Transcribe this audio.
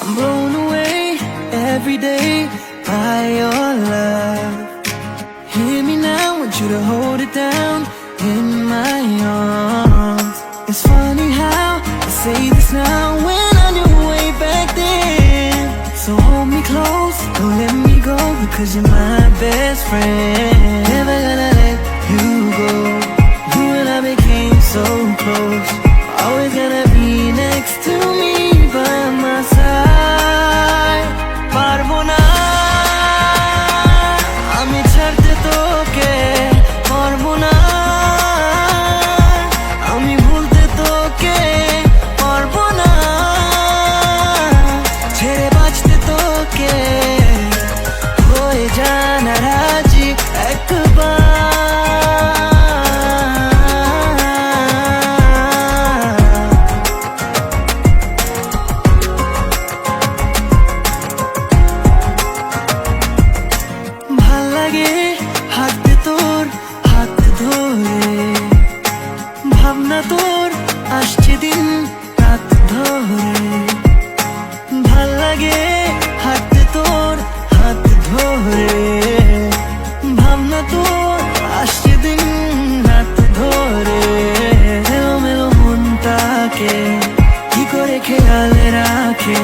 I'm blown away every day by your love. Hear me now, want you to hold it down in my arms. It's funny how I say this now when I knew way back then. So hold me close, don't let me go, because you're my best friend. Never gonna let you go. You and I became so close. Always gonna be next to me by my side. Parbo na ami chharte toke, parbo na ami bhulte toke, parbo na chhere bachte toke, hoye jana raji ekbar. হাতে তোর হাত ধরে ভাবনা তোর আসছে দিন রাত ধরে। ভাল লাগে হাতে তোর হাত ধরে ভাবনা তোর আসছে দিন রাত ধরে। মেলো মেলো মনটাকে কি করে খেয়াল রাখে